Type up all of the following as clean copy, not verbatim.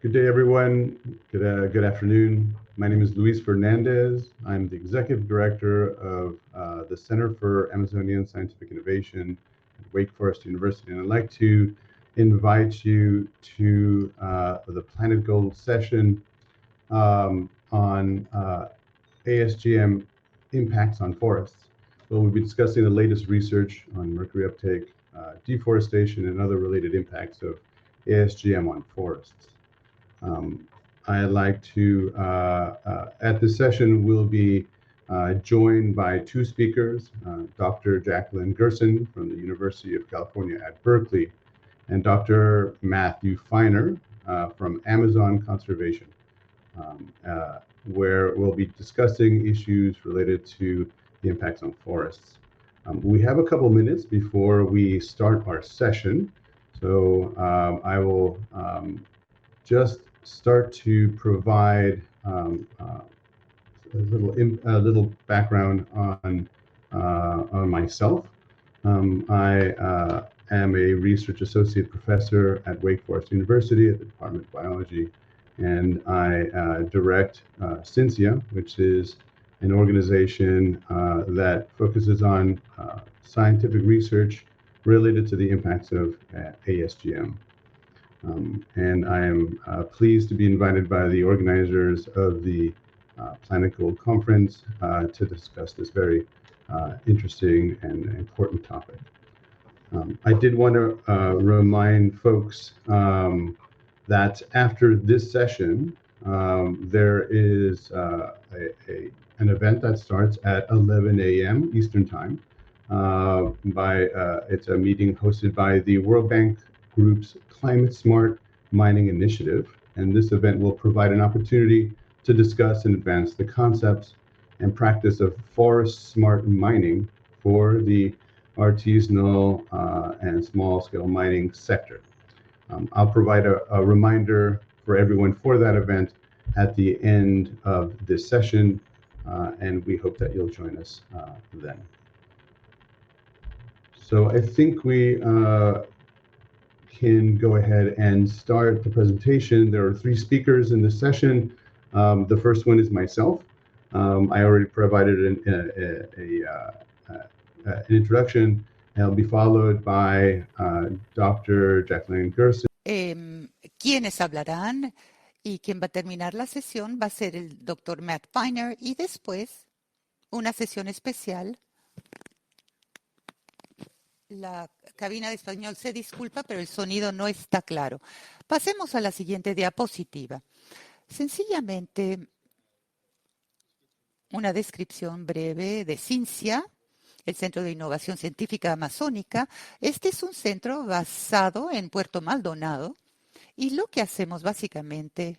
Good day, everyone. Good afternoon. My name is Luis Fernandez. I'm the Executive Director of the Center for Amazonian Scientific Innovation at Wake Forest University. And I'd like to invite you to the Planet Gold session on ASGM impacts on forests. So we'll be discussing the latest research on mercury uptake, deforestation, and other related impacts of ASGM on forests. I'd like to, at this session, we'll be joined by two speakers, Dr. Jacqueline Gerson from the University of California at Berkeley, and Dr. Matthew Feiner from Amazon Conservation, where we'll be discussing issues related to the impacts on forests. We have a couple minutes before we start our session, so I will just start to provide a little background on myself. I am a research associate professor at Wake Forest University at the Department of Biology, and I direct CINCIA, which is an organization that focuses on scientific research related to the impacts of ASGM. And I am pleased to be invited by the organizers of the Planet Gold Conference to discuss this very interesting and important topic. I did want to remind folks that after this session, there is an event that starts at 11 a.m. Eastern Time. It's a meeting hosted by the World Bank Group's Climate Smart Mining Initiative, and this event will provide an opportunity to discuss and advance the concepts and practice of forest smart mining for the artisanal and small-scale mining sector. I'll provide a reminder for everyone for that event at the end of this session, and we hope that you'll join us then. So I think we can go ahead and start the presentation. There are three speakers in this session. The first one is myself. I already provided an introduction, and I'll be followed by Dr. Jacqueline Gerson. Quienes hablarán y quien va a terminar la sesión va a ser el Dr. Matt Feiner y después una sesión especial. La cabina de español se disculpa, pero el sonido no está claro. Pasemos a la siguiente diapositiva. Sencillamente, una descripción breve de CINCIA, el Centro de Innovación Científica Amazónica. Este es un centro basado en Puerto Maldonado y lo que hacemos básicamente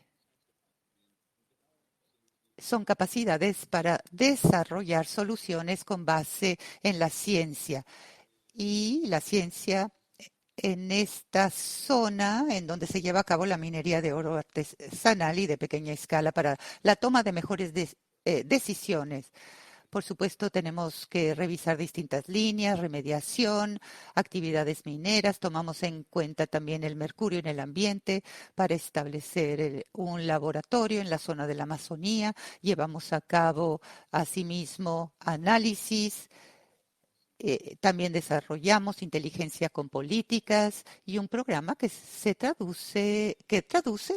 son capacidades para desarrollar soluciones con base en la ciencia. Y la ciencia en esta zona en donde se lleva a cabo la minería de oro artesanal y de pequeña escala para la toma de mejores decisiones. Por supuesto, tenemos que revisar distintas líneas, remediación, actividades mineras. Tomamos en cuenta también el mercurio en el ambiente para establecer un laboratorio en la zona de la Amazonía. Llevamos a cabo, asimismo, análisis. También desarrollamos inteligencia con políticas y un programa que traduce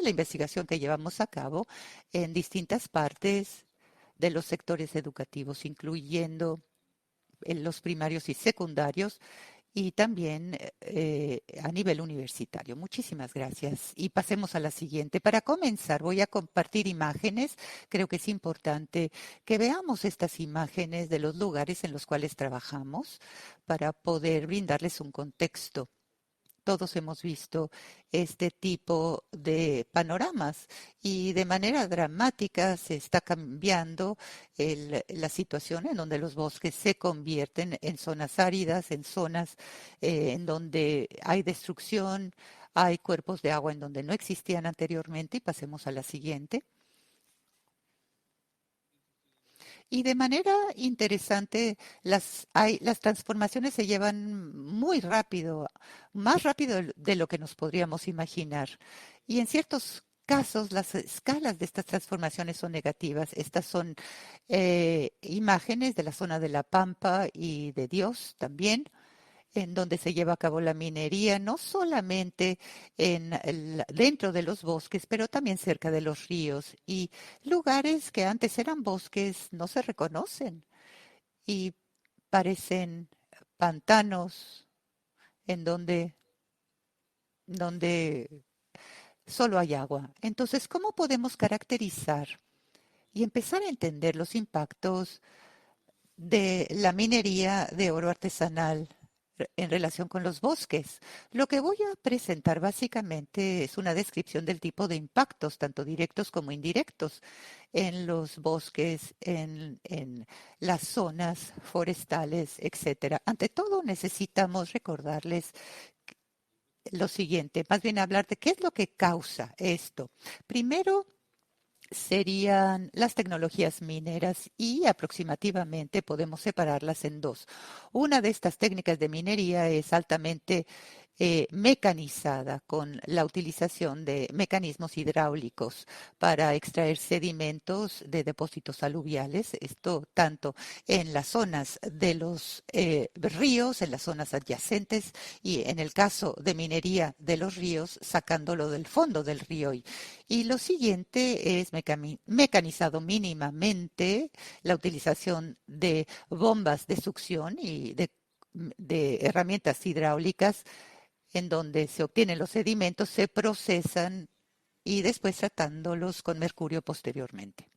la investigación que llevamos a cabo en distintas partes de los sectores educativos, incluyendo en los primarios y secundarios y también a nivel universitario. Muchísimas gracias. Y pasemos a la siguiente. Para comenzar, voy a compartir imágenes. Creo que es importante que veamos estas imágenes de los lugares en los cuales trabajamos para poder brindarles un contexto. Todos hemos visto este tipo de panoramas y de manera dramática se está cambiando la situación en donde los bosques se convierten en zonas áridas, en zonas en donde hay destrucción, hay cuerpos de agua en donde no existían anteriormente. Y pasemos a la siguiente. Y de manera interesante, las transformaciones se llevan muy rápido, más rápido de lo que nos podríamos imaginar. Y en ciertos casos, las escalas de estas transformaciones son negativas. Estas son imágenes de la zona de La Pampa y de Dios también, en donde se lleva a cabo la minería, no solamente dentro de los bosques, pero también cerca de los ríos. Y lugares que antes eran bosques no se reconocen y parecen pantanos en donde solo hay agua. Entonces, ¿cómo podemos caracterizar y empezar a entender los impactos de la minería de oro artesanal en relación con los bosques? Lo que voy a presentar básicamente es una descripción del tipo de impactos, tanto directos como indirectos, en los bosques, en las zonas forestales, etcétera. Ante todo, necesitamos recordarles lo siguiente, más bien hablar de qué es lo que causa esto. Primero, serían las tecnologías mineras y aproximativamente podemos separarlas en dos. Una de estas técnicas de minería es altamente mecanizada con la utilización de mecanismos hidráulicos para extraer sedimentos de depósitos aluviales, esto tanto en las zonas de los ríos, en las zonas adyacentes y en el caso de minería de los ríos, sacándolo del fondo del río. Y lo siguiente es mecanizado mínimamente la utilización de bombas de succión y de herramientas hidráulicas en donde se obtienen los sedimentos, se procesan y después tratándolos con mercurio posteriormente.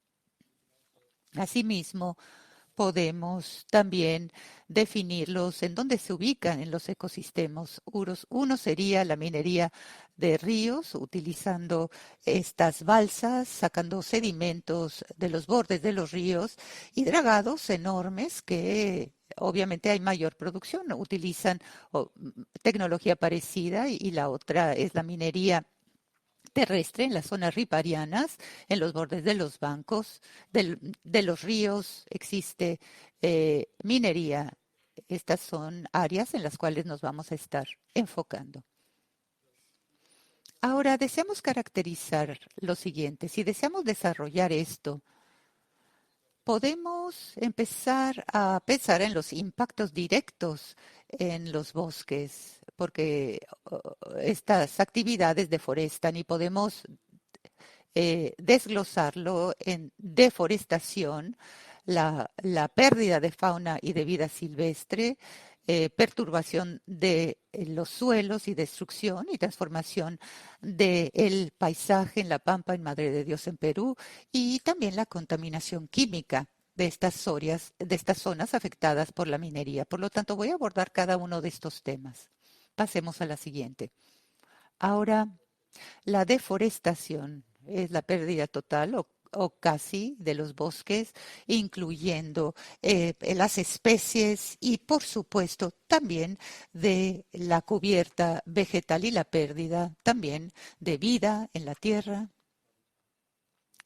Asimismo, podemos también definirlos en dónde se ubican en los ecosistemas. Uno sería la minería de ríos, utilizando estas balsas, sacando sedimentos de los bordes de los ríos y dragados enormes que obviamente hay mayor producción, utilizan tecnología parecida y la otra es la minería terrestre en las zonas riparianas, en los bordes de los bancos, de los ríos, existe minería. Estas son áreas en las cuales nos vamos a estar enfocando. Ahora, deseamos caracterizar lo siguiente. Si deseamos desarrollar esto, podemos empezar a pensar en los impactos directos en los bosques, porque estas actividades deforestan y podemos desglosarlo en deforestación, la pérdida de fauna y de vida silvestre, perturbación de los suelos y destrucción y transformación del paisaje en La Pampa, en Madre de Dios, en Perú, y también la contaminación química de estas zonas afectadas por la minería. Por lo tanto, voy a abordar cada uno de estos temas. Pasemos a la siguiente. Ahora, la deforestación es la pérdida total o casi de los bosques, incluyendo las especies y, por supuesto, también de la cubierta vegetal y la pérdida también de vida en la tierra.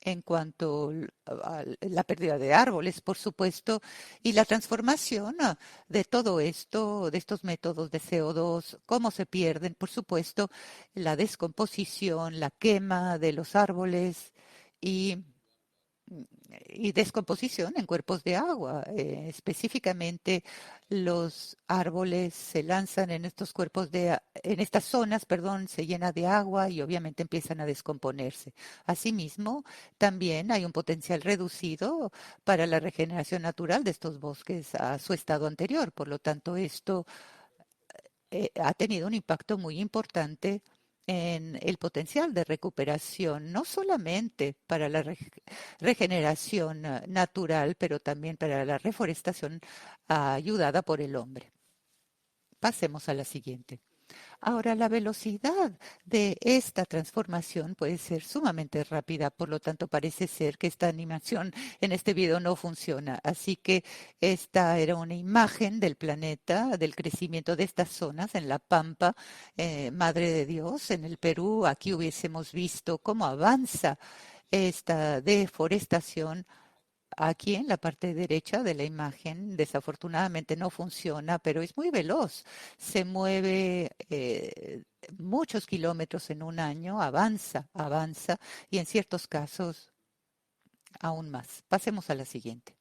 En cuanto a la pérdida de árboles, por supuesto, y la transformación de todo esto, de estos métodos de CO2, cómo se pierden, por supuesto, la descomposición, la quema de los árboles y y descomposición en cuerpos de agua. Específicamente, los árboles se lanzan en estos en estas zonas, perdón, se llena de agua y obviamente empiezan a descomponerse. Asimismo, también hay un potencial reducido para la regeneración natural de estos bosques a su estado anterior. Por lo tanto, esto ha tenido un impacto muy importante en el potencial de recuperación, no solamente para la regeneración natural, pero también para la reforestación ayudada por el hombre. Pasemos a la siguiente. Ahora, la velocidad de esta transformación puede ser sumamente rápida, por lo tanto parece ser que esta animación en este video no funciona. Así que esta era una imagen del planeta, del crecimiento de estas zonas en La Pampa, Madre de Dios, en el Perú. Aquí hubiésemos visto cómo avanza esta deforestación aquí en la parte derecha de la imagen, desafortunadamente no funciona, pero es muy veloz. Se mueve muchos kilómetros en un año, avanza, avanza y en ciertos casos aún más. Pasemos a la siguiente.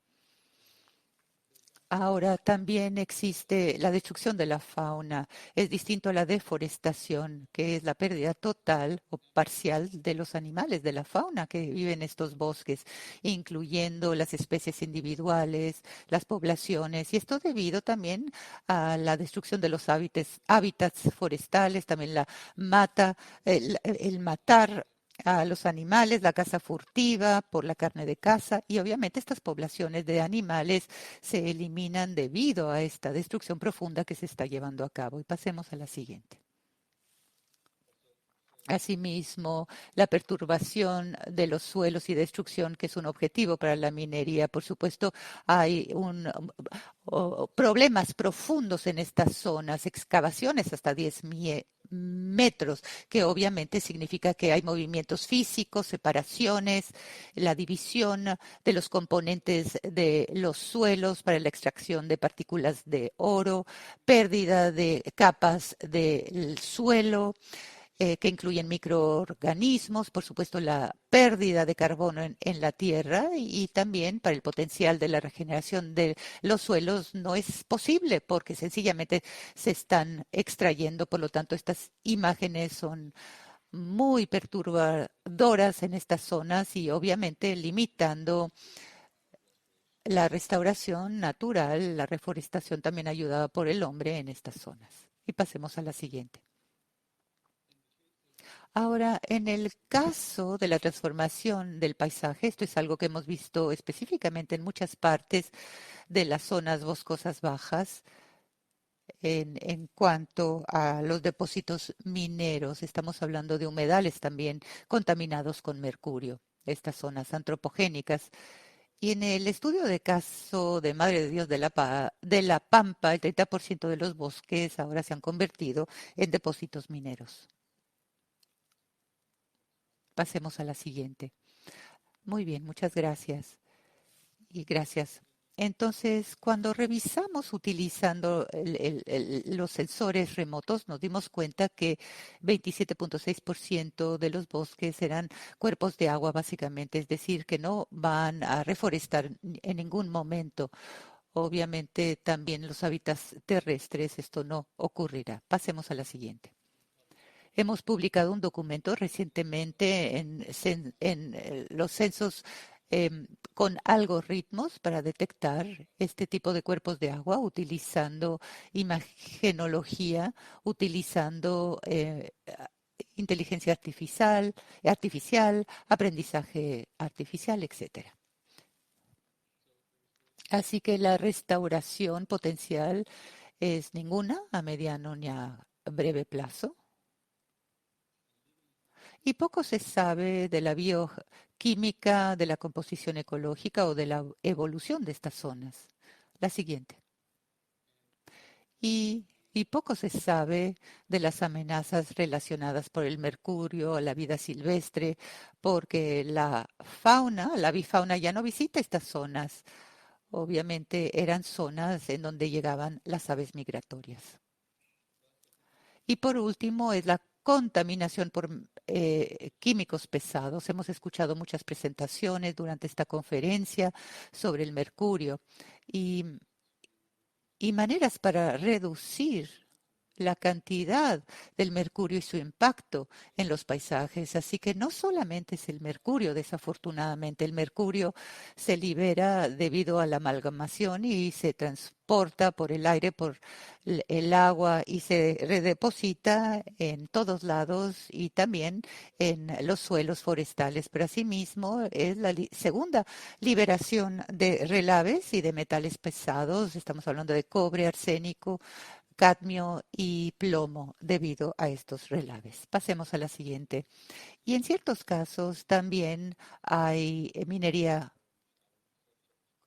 Ahora también existe la destrucción de la fauna. Es distinto a la deforestación, que es la pérdida total o parcial de los animales, de la fauna que viven en estos bosques, incluyendo las especies individuales, las poblaciones. Y esto debido también a la destrucción de los hábitats forestales, también la mata, el matar a los animales, la caza furtiva por la carne de caza y obviamente estas poblaciones de animales se eliminan debido a esta destrucción profunda que se está llevando a cabo. Y pasemos a la siguiente. Asimismo, la perturbación de los suelos y destrucción, que es un objetivo para la minería. Por supuesto, hay problemas profundos en estas zonas, excavaciones hasta 10 metros, que obviamente significa que hay movimientos físicos, separaciones, la división de los componentes de los suelos para la extracción de partículas de oro, pérdida de capas del suelo, que incluyen microorganismos, por supuesto la pérdida de carbono en la tierra y también para el potencial de la regeneración de los suelos no es posible porque sencillamente se están extrayendo. Por lo tanto, estas imágenes son muy perturbadoras en estas zonas y obviamente limitando la restauración natural, la reforestación también ayudada por el hombre en estas zonas. Y pasemos a la siguiente. Ahora, en el caso de la transformación del paisaje, esto es algo que hemos visto específicamente en muchas partes de las zonas boscosas bajas. En cuanto a los depósitos mineros, estamos hablando de humedales también contaminados con mercurio, estas zonas antropogénicas. Y en el estudio de caso de Madre de Dios de la Pampa, el 30% de los bosques ahora se han convertido en depósitos mineros. Pasemos a la siguiente. Muy bien, muchas gracias. Y gracias. Entonces, cuando revisamos utilizando los sensores remotos, nos dimos cuenta que 27.6% de los bosques eran cuerpos de agua, básicamente, es decir, que no van a reforestar en ningún momento. Obviamente, también los hábitats terrestres, esto no ocurrirá. Pasemos a la siguiente. Hemos publicado un documento recientemente en los censos con algoritmos para detectar este tipo de cuerpos de agua utilizando imagenología, utilizando inteligencia artificial, aprendizaje artificial, etcétera. Así que la restauración potencial es ninguna a mediano ni a breve plazo. Y poco se sabe de la bioquímica, de la composición ecológica o de la evolución de estas zonas. La siguiente. Y poco se sabe de las amenazas relacionadas por el mercurio a la vida silvestre, porque la fauna, la bifauna ya no visita estas zonas. Obviamente eran zonas en donde llegaban las aves migratorias. Y por último es la contaminación por químicos pesados. Hemos escuchado muchas presentaciones durante esta conferencia sobre el mercurio y, y maneras para reducir la cantidad del mercurio y su impacto en los paisajes. Así que no solamente es el mercurio, desafortunadamente, el mercurio se libera debido a la amalgamación y se transporta por el aire, por el agua y se redeposita en todos lados y también en los suelos forestales. Pero asimismo es la segunda liberación de relaves y de metales pesados. Estamos hablando de cobre, arsénico, cadmio y plomo debido a estos relaves. Pasemos a la siguiente. Y en ciertos casos también hay minería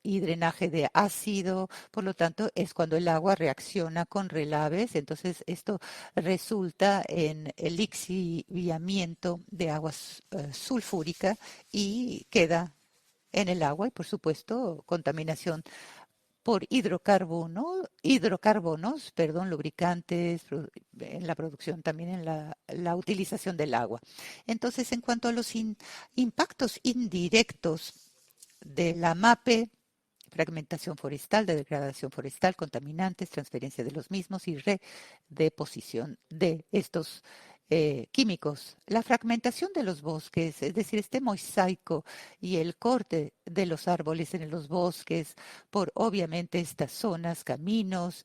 y drenaje de ácido, por lo tanto es cuando el agua reacciona con relaves, entonces esto resulta en el lixiviamiento de agua sulfúrica y queda en el agua y, por supuesto, contaminación por hidrocarbonos, perdón, lubricantes, en la producción, también en la utilización del agua. Entonces, en cuanto a los impactos indirectos de la MAPE, fragmentación forestal, de degradación forestal, contaminantes, transferencia de los mismos y redeposición de estos químicos. La fragmentación de los bosques, es decir, este mosaico y el corte de los árboles en los bosques por obviamente estas zonas, caminos,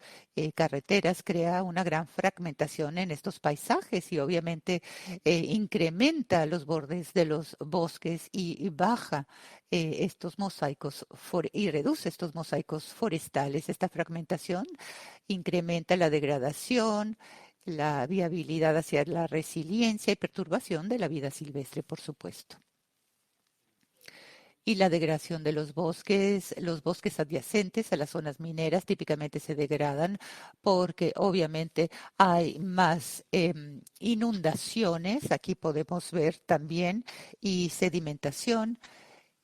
carreteras, crea una gran fragmentación en estos paisajes y obviamente incrementa los bordes de los bosques y baja estos mosaicos y reduce estos mosaicos forestales. Esta fragmentación incrementa la degradación, la viabilidad hacia la resiliencia y perturbación de la vida silvestre, por supuesto. Y la degradación de los bosques adyacentes a las zonas mineras típicamente se degradan porque obviamente hay más inundaciones, aquí podemos ver también, y sedimentación.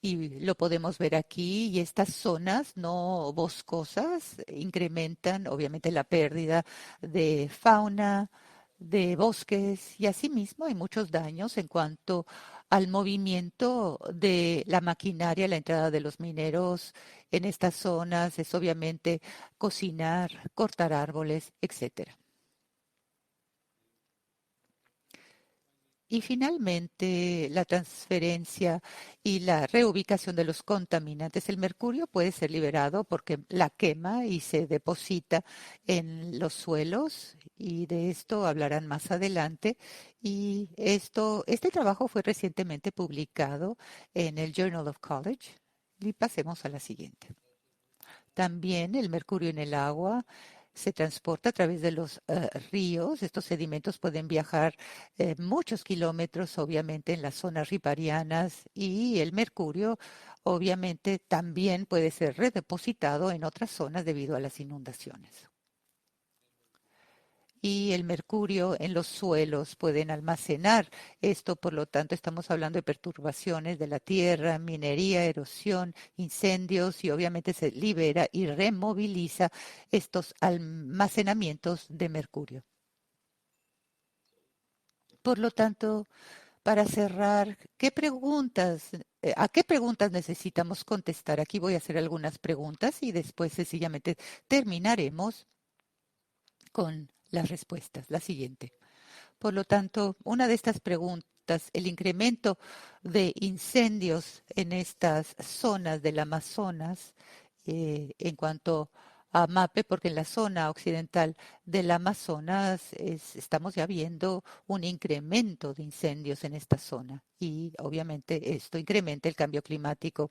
Y lo podemos ver aquí, y estas zonas no boscosas incrementan obviamente la pérdida de fauna, de bosques, y asimismo hay muchos daños en cuanto al movimiento de la maquinaria, la entrada de los mineros en estas zonas, es obviamente cocinar, cortar árboles, etcétera. Y finalmente, la transferencia y la reubicación de los contaminantes. El mercurio puede ser liberado porque la quema y se deposita en los suelos, y de esto hablarán más adelante. Y este trabajo fue recientemente publicado en el Journal of College. Y pasemos a la siguiente. También el mercurio en el agua se transporta a través de los ríos. Estos sedimentos pueden viajar muchos kilómetros, obviamente, en las zonas riparianas, y el mercurio, obviamente, también puede ser redepositado en otras zonas debido a las inundaciones. Y el mercurio en los suelos pueden almacenar esto, por lo tanto estamos hablando de perturbaciones de la tierra, minería, erosión, incendios, y obviamente se libera y removiliza estos almacenamientos de mercurio. Por lo tanto, para cerrar, ¿a qué preguntas necesitamos contestar? Aquí voy a hacer algunas preguntas y después sencillamente terminaremos con las respuestas. La siguiente. Por lo tanto, una de estas preguntas, el incremento de incendios en estas zonas del Amazonas, en cuanto a MAPE, porque en la zona occidental del Amazonas estamos ya viendo un incremento de incendios en esta zona, y obviamente esto incrementa el cambio climático.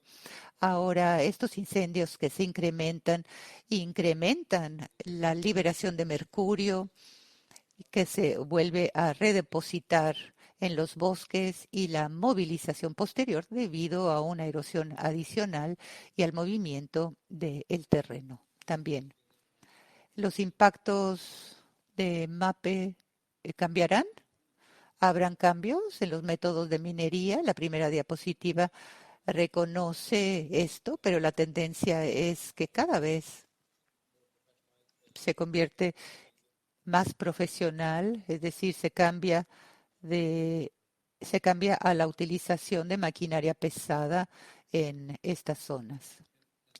Ahora, estos incendios que se incrementan la liberación de mercurio, que se vuelve a redepositar en los bosques, y la movilización posterior debido a una erosión adicional y al movimiento del terreno. También los impactos de MAPE cambiarán. Habrán cambios en los métodos de minería. La primera diapositiva reconoce esto, pero la tendencia es que cada vez se convierte más profesional, es decir, de, se cambia a la utilización de maquinaria pesada en estas zonas.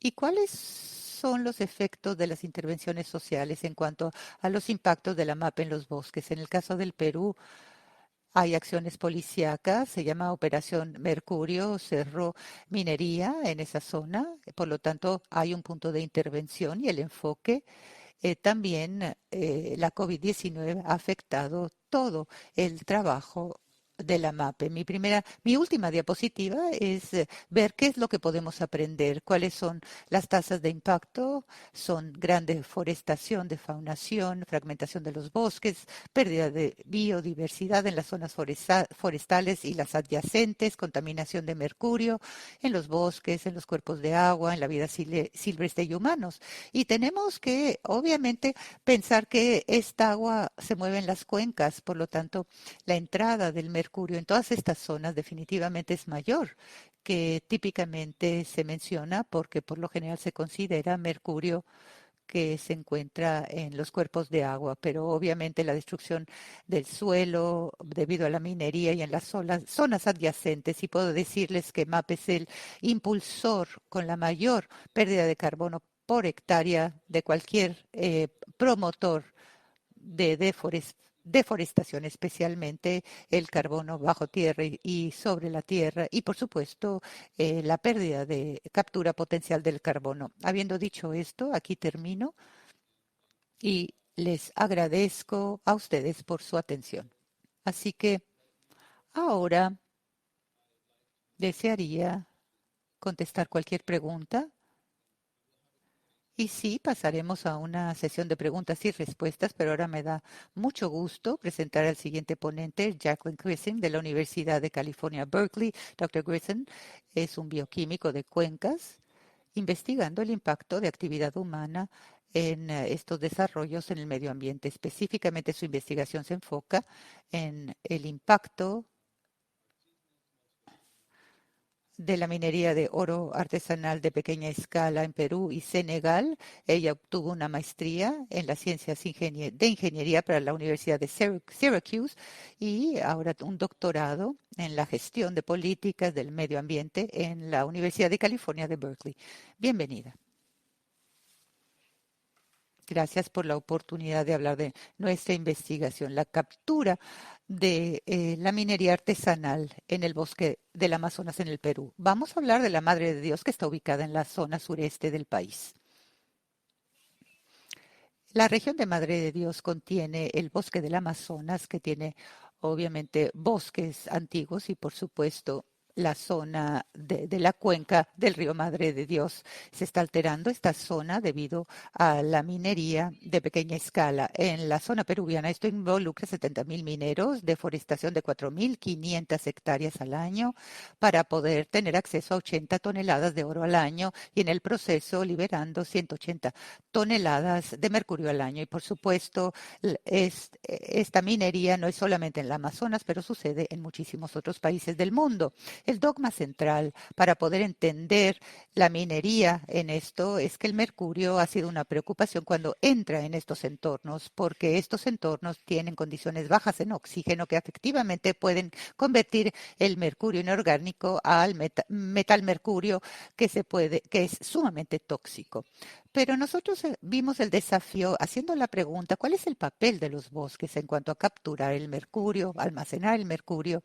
¿Y cuáles son los efectos de las intervenciones sociales en cuanto a los impactos de la MAP en los bosques? En el caso del Perú, hay acciones policíacas, se llama Operación Mercurio, cerró minería en esa zona, por lo tanto hay un punto de intervención, y el enfoque también la COVID-19 ha afectado todo el trabajo de la MAPE. Mi última diapositiva es ver qué es lo que podemos aprender, cuáles son las tasas de impacto. Son gran deforestación, defaunación, fragmentación de los bosques, pérdida de biodiversidad en las zonas forestales y las adyacentes, contaminación de mercurio en los bosques, en los cuerpos de agua, en la vida silvestre y humanos. Y tenemos que, obviamente, pensar que esta agua se mueve en las cuencas, por lo tanto, la entrada del mercurio mercurio en todas estas zonas definitivamente es mayor que típicamente se menciona porque por lo general se considera mercurio que se encuentra en los cuerpos de agua, pero obviamente la destrucción del suelo debido a la minería y en las zonas adyacentes. Y puedo decirles que MAP es el impulsor con la mayor pérdida de carbono por hectárea de cualquier promotor de deforestación, especialmente el carbono bajo tierra y sobre la tierra, y por supuesto la pérdida de captura potencial del carbono. Habiendo dicho esto, aquí termino y les agradezco a ustedes por su atención. Así que ahora desearía contestar cualquier pregunta. Y sí, pasaremos a una sesión de preguntas y respuestas, pero ahora me da mucho gusto presentar al siguiente ponente, Jacqueline Grissom, de la Universidad de California, Berkeley. Dr. Grissom es un bioquímico de cuencas, investigando el impacto de actividad humana en estos desarrollos en el medio ambiente. Específicamente, su investigación se enfoca en el impacto de la minería de oro artesanal de pequeña escala en Perú y Senegal. Ella obtuvo una maestría en las ciencias de ingeniería para la Universidad de Syracuse y ahora un doctorado en la gestión de políticas del medio ambiente en la Universidad de California de Berkeley. Bienvenida. Gracias por la oportunidad de hablar de nuestra investigación, la captura de la minería artesanal en el bosque del Amazonas en el Perú. Vamos a hablar de la Madre de Dios que está ubicada en la zona sureste del país. La región de Madre de Dios contiene el bosque del Amazonas, que tiene obviamente bosques antiguos y por supuesto la zona de la cuenca del río Madre de Dios. Se está alterando esta zona debido a la minería de pequeña escala. En la zona peruviana esto involucra 70.000 mineros, deforestación de 4.500 hectáreas al año para poder tener acceso a 80 toneladas de oro al año y en el proceso liberando 180 toneladas de mercurio al año. Y por supuesto, esta minería no es solamente en el Amazonas, pero sucede en muchísimos otros países del mundo. El dogma central para poder entender la minería en esto es que el mercurio ha sido una preocupación cuando entra en estos entornos, porque estos entornos tienen condiciones bajas en oxígeno que efectivamente pueden convertir el mercurio inorgánico al metal mercurio que es sumamente tóxico. Pero nosotros vimos el desafío haciendo la pregunta, ¿cuál es el papel de los bosques en cuanto a capturar el mercurio, almacenar el mercurio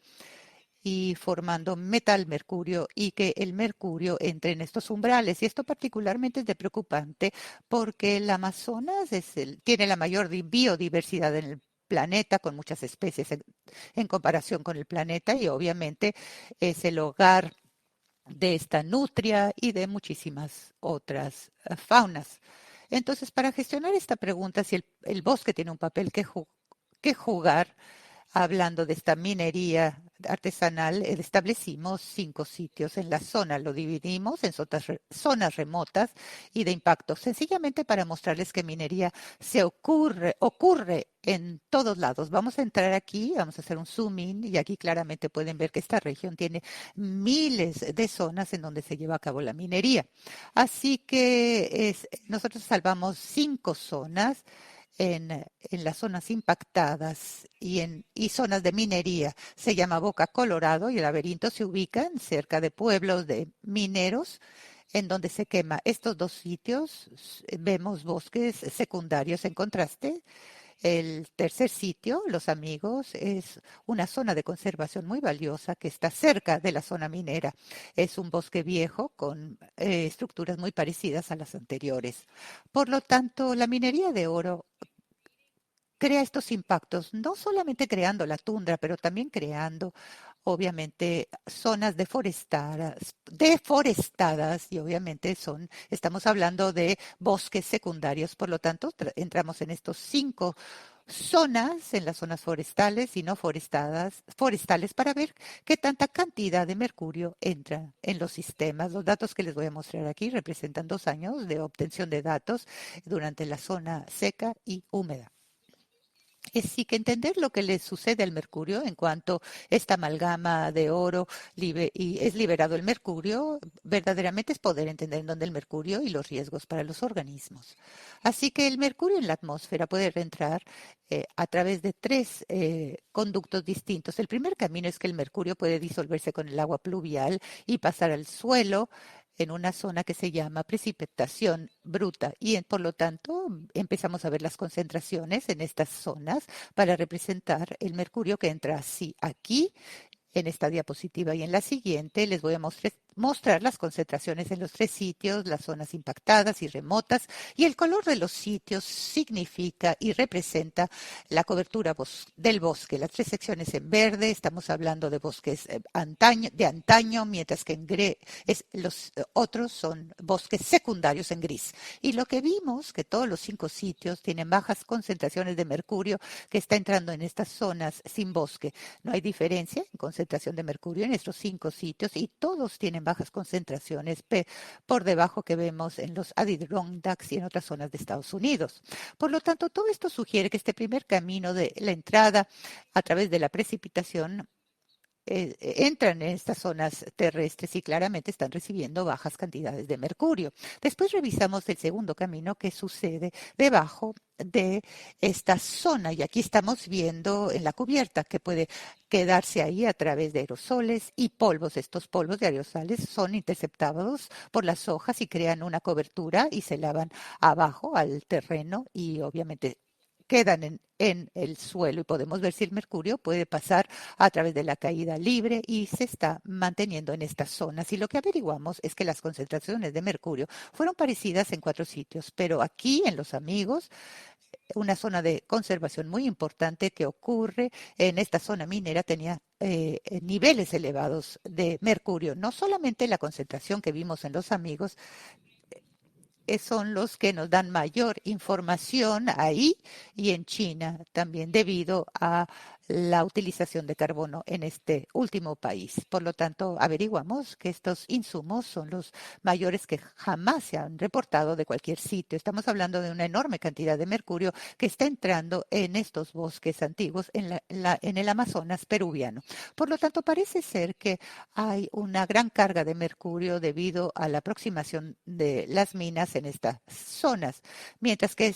y formando metal mercurio y que el mercurio entre en estos umbrales? Y esto particularmente es de preocupante porque el Amazonas tiene la mayor biodiversidad en el planeta, con muchas especies en comparación con el planeta, y obviamente es el hogar de esta nutria y de muchísimas otras faunas. Entonces, para gestionar esta pregunta, si el bosque tiene un papel que jugar, hablando de esta minería artesanal, establecimos 5 sitios en la zona. Lo dividimos en zonas remotas y de impacto, sencillamente para mostrarles que minería ocurre en todos lados. Vamos a entrar aquí, vamos a hacer un zoom in y aquí claramente pueden ver que esta región tiene miles de zonas en donde se lleva a cabo la minería. Así que nosotros salvamos 5 zonas en las zonas impactadas y zonas de minería. Se llama Boca Colorado y el laberinto se ubican cerca de pueblos de mineros en donde se quema. Estos 2 sitios vemos bosques secundarios en contraste. El tercer sitio, Los Amigos, es una zona de conservación muy valiosa que está cerca de la zona minera. Es un bosque viejo con estructuras muy parecidas a las anteriores. Por lo tanto, la minería de oro crea estos impactos, no solamente creando la tundra, pero también creando, obviamente, zonas deforestadas y obviamente estamos hablando de bosques secundarios. Por lo tanto, entramos en estos 5 zonas, en las zonas forestales y no forestales, para ver qué tanta cantidad de mercurio entra en los sistemas. Los datos que les voy a mostrar aquí representan 2 años de obtención de datos durante la zona seca y húmeda. es sí que entender lo que le sucede al mercurio en cuanto esta amalgama de oro y es liberado el mercurio, verdaderamente es poder entender en dónde el mercurio y los riesgos para los organismos. Así que el mercurio en la atmósfera puede reentrar a través de tres conductos distintos. El primer camino es que el mercurio puede disolverse con el agua pluvial y pasar al suelo en una zona que se llama precipitación bruta y por lo tanto empezamos a ver las concentraciones en estas zonas para representar el mercurio que entra así aquí en esta diapositiva y en la siguiente les voy a mostrar las concentraciones en los tres sitios, las zonas impactadas y remotas, y el color de los sitios significa y representa la cobertura del bosque. Las tres secciones en verde, estamos hablando de bosques de antaño, mientras que los otros son bosques secundarios en gris. Y lo que vimos, que todos los 5 sitios tienen bajas concentraciones de mercurio que está entrando en estas zonas sin bosque. No hay diferencia en concentración de mercurio en estos 5 sitios y todos tienen bajas concentraciones por debajo que vemos en los Adirondacks y en otras zonas de Estados Unidos. Por lo tanto, todo esto sugiere que este primer camino de la entrada a través de la precipitación entran en estas zonas terrestres y claramente están recibiendo bajas cantidades de mercurio. Después revisamos el segundo camino que sucede debajo de esta zona y aquí estamos viendo en la cubierta que puede quedarse ahí a través de aerosoles y polvos. Estos polvos de aerosoles son interceptados por las hojas y crean una cobertura y se lavan abajo al terreno y obviamente quedan en el suelo y podemos ver si el mercurio puede pasar a través de la caída libre y se está manteniendo en estas zonas. Y lo que averiguamos es que las concentraciones de mercurio fueron parecidas en 4 sitios, pero aquí en Los Amigos, una zona de conservación muy importante que ocurre en esta zona minera tenía niveles elevados de mercurio. No solamente la concentración que vimos en Los Amigos, son los que nos dan mayor información ahí y en China también debido a la utilización de carbono en este último país. Por lo tanto, averiguamos que estos insumos son los mayores que jamás se han reportado de cualquier sitio. Estamos hablando de una enorme cantidad de mercurio que está entrando en estos bosques antiguos en el Amazonas peruviano. Por lo tanto, parece ser que hay una gran carga de mercurio debido a la aproximación de las minas en estas zonas, mientras que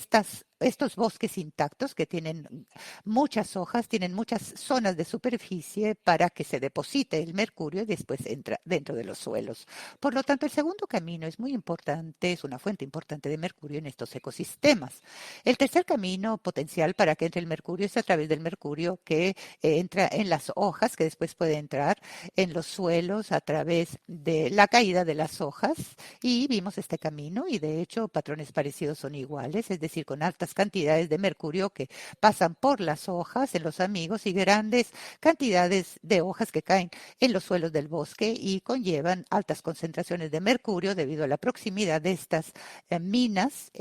estos bosques intactos que tienen muchas hojas, tienen muchas zonas de superficie para que se deposite el mercurio y después entra dentro de los suelos. Por lo tanto, el segundo camino es muy importante, es una fuente importante de mercurio en estos ecosistemas. El tercer camino potencial para que entre el mercurio es a través del mercurio que entra en las hojas, que después puede entrar en los suelos a través de la caída de las hojas y vimos este camino y de hecho patrones parecidos son iguales, es decir, con altas cantidades de mercurio que pasan por las hojas en Los Amigos y grandes cantidades de hojas que caen en los suelos del bosque y conllevan altas concentraciones de mercurio debido a la proximidad de estas minas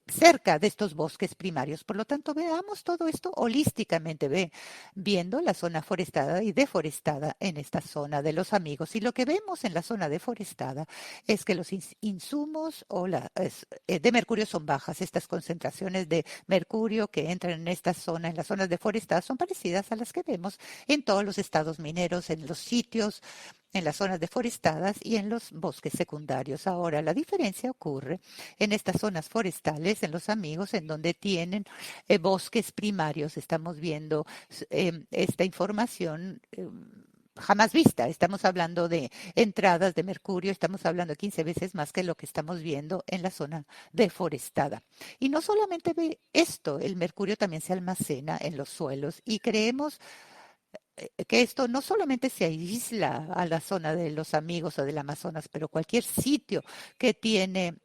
cerca de estos bosques primarios. Por lo tanto, veamos todo esto holísticamente, viendo la zona forestada y deforestada en esta zona de Los Amigos. Y lo que vemos en la zona deforestada es que los insumos de mercurio son bajas. Estas concentraciones de mercurio que entran en esta zona, en las zonas deforestadas, son parecidas a las que vemos en todos los estados mineros, en los sitios, en las zonas deforestadas y en los bosques secundarios. Ahora, la diferencia ocurre en estas zonas forestales, en Los Amigos, en donde tienen bosques primarios. Estamos viendo esta información jamás vista. Estamos hablando de entradas de mercurio, estamos hablando de 15 veces más que lo que estamos viendo en la zona deforestada. Y no solamente ve esto, el mercurio también se almacena en los suelos y creemos que esto no solamente se aísla a la zona de Los Amigos o del Amazonas, pero cualquier sitio que tiene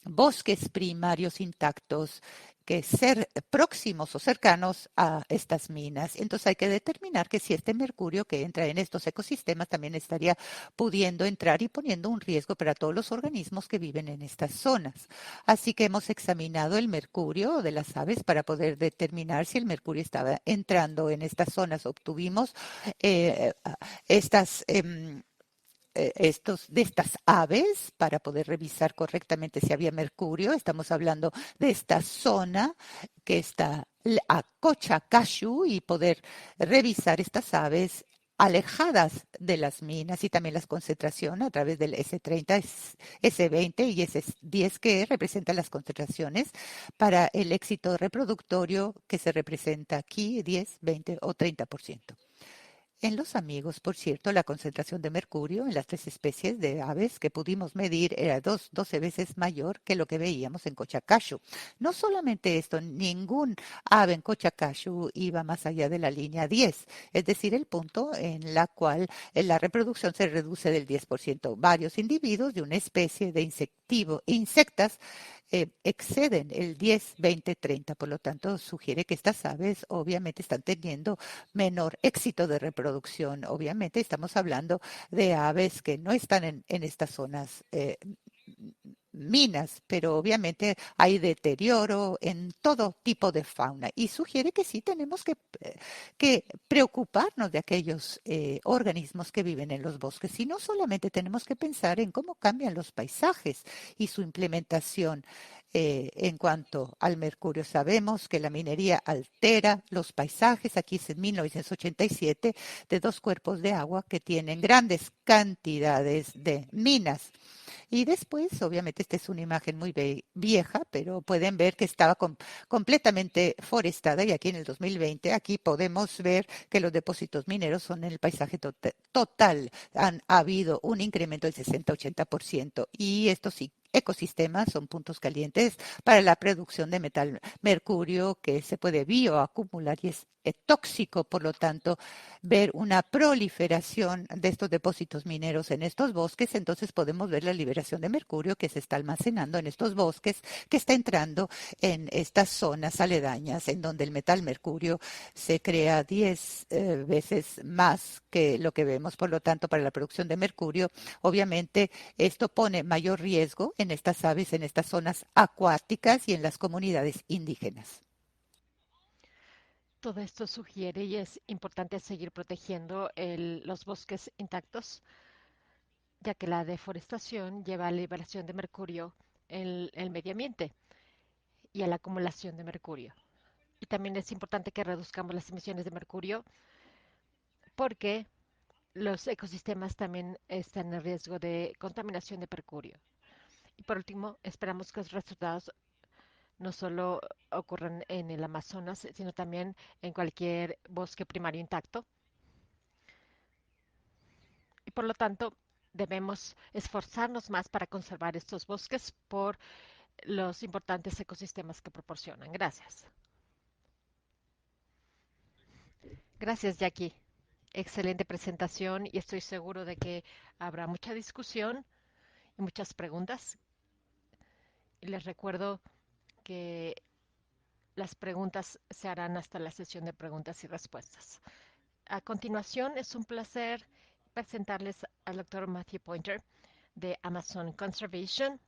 bosques primarios intactos, que ser próximos o cercanos a estas minas. Entonces hay que determinar que si este mercurio que entra en estos ecosistemas también estaría pudiendo entrar y poniendo un riesgo para todos los organismos que viven en estas zonas. Así que hemos examinado el mercurio de las aves para poder determinar si el mercurio estaba entrando en estas zonas. Obtuvimos estas de estas aves para poder revisar correctamente si había mercurio. Estamos hablando de esta zona que está a Cochacashu y poder revisar estas aves alejadas de las minas y también las concentraciones a través del S30, S20 y S10 que representan las concentraciones para el éxito reproductorio que se representa aquí 10, 20 o 30%. En los amigos, por cierto, la concentración de mercurio en las tres especies de aves que pudimos medir era 12 veces mayor que lo que veíamos en Cochacashu. No solamente esto, ningún ave en Cochacashu iba más allá de la línea 10, es decir, el punto en la cual la reproducción se reduce del 10%. Varios individuos de una especie de insectas exceden el 10, 20, 30. Por lo tanto, sugiere que estas aves obviamente están teniendo menor éxito de reproducción. Obviamente estamos hablando de aves que no están en estas zonas minas, pero obviamente hay deterioro en todo tipo de fauna y sugiere que sí tenemos que preocuparnos de aquellos organismos que viven en los bosques y no solamente tenemos que pensar en cómo cambian los paisajes y su implementación. En cuanto al mercurio, sabemos que la minería altera los paisajes. Aquí es en 1987 de dos cuerpos de agua que tienen grandes cantidades de minas. Y después, obviamente, esta es una imagen muy vieja, pero pueden ver que estaba completamente forestada y aquí en el 2020, aquí podemos ver que los depósitos mineros son en el paisaje total. Han habido un incremento del 60-80% y estos sí ecosistemas son puntos calientes para la producción de metal mercurio que se puede bioacumular y es tóxico, por lo tanto, ver una proliferación de estos depósitos mineros en estos bosques, entonces podemos ver la liberación de mercurio que se está almacenando en estos bosques, que está entrando en estas zonas aledañas en donde el metal mercurio se crea 10 veces más que lo que vemos. Por lo tanto, para la producción de mercurio, obviamente esto pone mayor riesgo en estas aves, en estas zonas acuáticas y en las comunidades indígenas. Todo esto sugiere y es importante seguir protegiendo los bosques intactos, ya que la deforestación lleva a la liberación de mercurio en el medio ambiente y a la acumulación de mercurio. Y también es importante que reduzcamos las emisiones de mercurio porque los ecosistemas también están en riesgo de contaminación de mercurio. Y por último, esperamos que los resultados no solo ocurran en el Amazonas, sino también en cualquier bosque primario intacto. Y por lo tanto, debemos esforzarnos más para conservar estos bosques por los importantes ecosistemas que proporcionan. Gracias. Gracias, Jackie. Excelente presentación y estoy seguro de que habrá mucha discusión y muchas preguntas. Y les recuerdo que las preguntas se harán hasta la sesión de preguntas y respuestas. A continuación, es un placer presentarles al doctor Matthew Pointer de Amazon Conservation.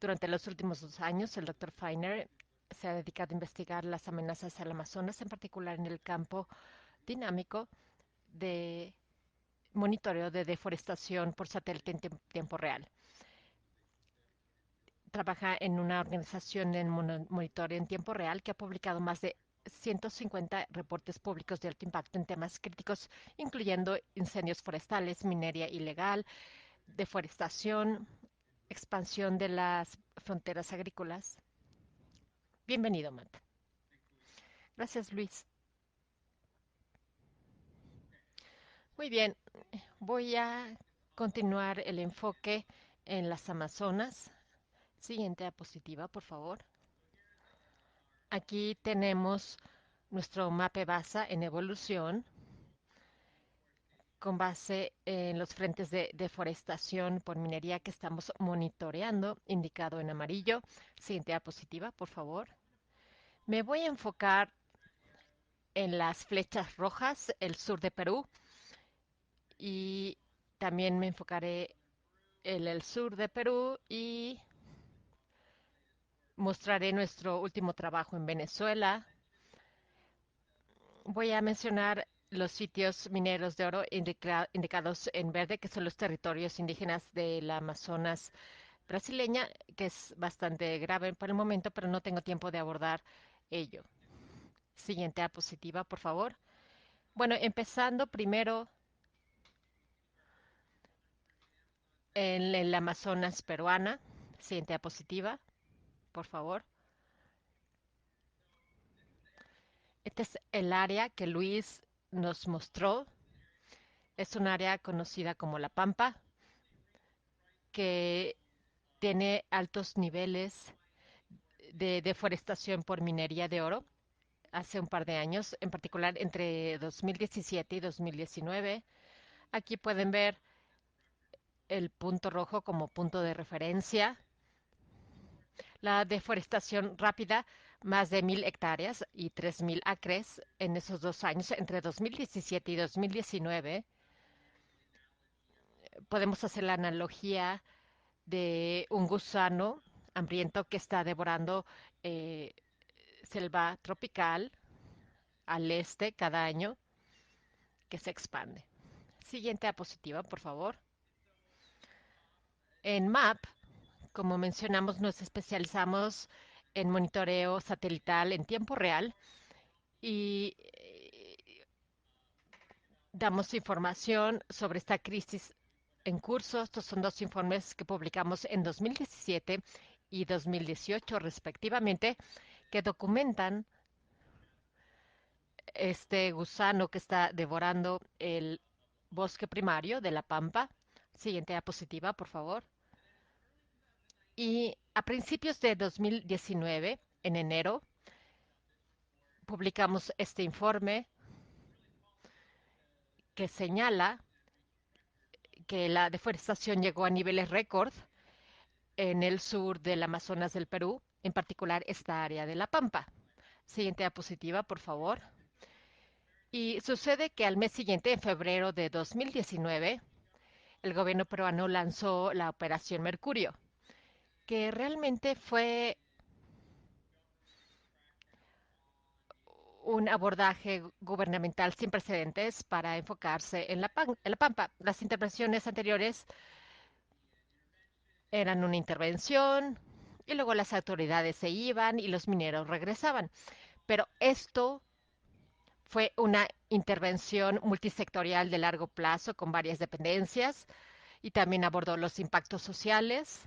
Durante los últimos 2 años, el doctor Feiner se ha dedicado a investigar las amenazas al Amazonas, en particular en el campo dinámico de monitoreo de deforestación por satélite en tiempo real. Trabaja en una organización de monitoreo en tiempo real que ha publicado más de 150 reportes públicos de alto impacto en temas críticos, incluyendo incendios forestales, minería ilegal, deforestación, expansión de las fronteras agrícolas. Bienvenido, Matt. Gracias, Luis. Muy bien, voy a continuar el enfoque en las Amazonas. Siguiente diapositiva, por favor. Aquí tenemos nuestro mapa basa en evolución con base en los frentes de deforestación por minería que estamos monitoreando, indicado en amarillo. Siguiente diapositiva, por favor. Me voy a enfocar en las flechas rojas, el sur de Perú, y también me enfocaré en el sur de Perú y mostraré nuestro último trabajo en Venezuela. Voy a mencionar los sitios mineros de oro indicados en verde, que son los territorios indígenas del Amazonas brasileña, que es bastante grave por el momento, pero no tengo tiempo de abordar ello. Siguiente diapositiva, por favor. Bueno, empezando primero en el Amazonas peruana. Siguiente diapositiva, por favor. Este es el área que Luis nos mostró. Es un área conocida como La Pampa, que tiene altos niveles de deforestación por minería de oro hace un par de años, en particular entre 2017 y 2019. Aquí pueden ver el punto rojo como punto de referencia. La deforestación rápida, más de 1.000 hectáreas y 3.000 acres en esos 2 años, entre 2017 y 2019. Podemos hacer la analogía de un gusano hambriento que está devorando eh, selva tropical al este cada año, que se expande. Siguiente diapositiva, por favor. En MAP, como mencionamos, nos especializamos en monitoreo satelital en tiempo real y damos información sobre esta crisis en curso. Estos son dos informes que publicamos en 2017 y 2018 respectivamente, que documentan este gusano que está devorando el bosque primario de la Pampa. Siguiente diapositiva, por favor. Y a principios de 2019, en enero, publicamos este informe que señala que la deforestación llegó a niveles récord en el sur del Amazonas del Perú, en particular esta área de La Pampa. Siguiente diapositiva, por favor. Y sucede que al mes siguiente, en febrero de 2019, el gobierno peruano lanzó la Operación Mercurio, que realmente fue un abordaje gubernamental sin precedentes para enfocarse en la Pampa. Las intervenciones anteriores eran una intervención y luego las autoridades se iban y los mineros regresaban. Pero esto fue una intervención multisectorial de largo plazo con varias dependencias y también abordó los impactos sociales.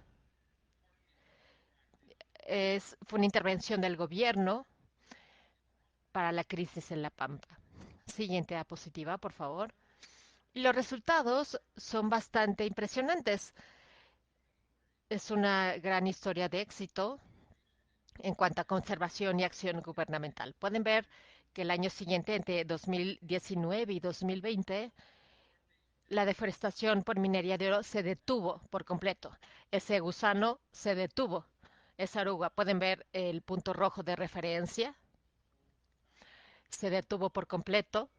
Fue una intervención del gobierno para la crisis en La Pampa. Siguiente diapositiva, por favor. Y los resultados son bastante impresionantes. Es una gran historia de éxito en cuanto a conservación y acción gubernamental. Pueden ver que el año siguiente, entre 2019 y 2020, la deforestación por minería de oro se detuvo por completo. Ese gusano se detuvo. Esa oruga, pueden ver el punto rojo de referencia, se detuvo por completo.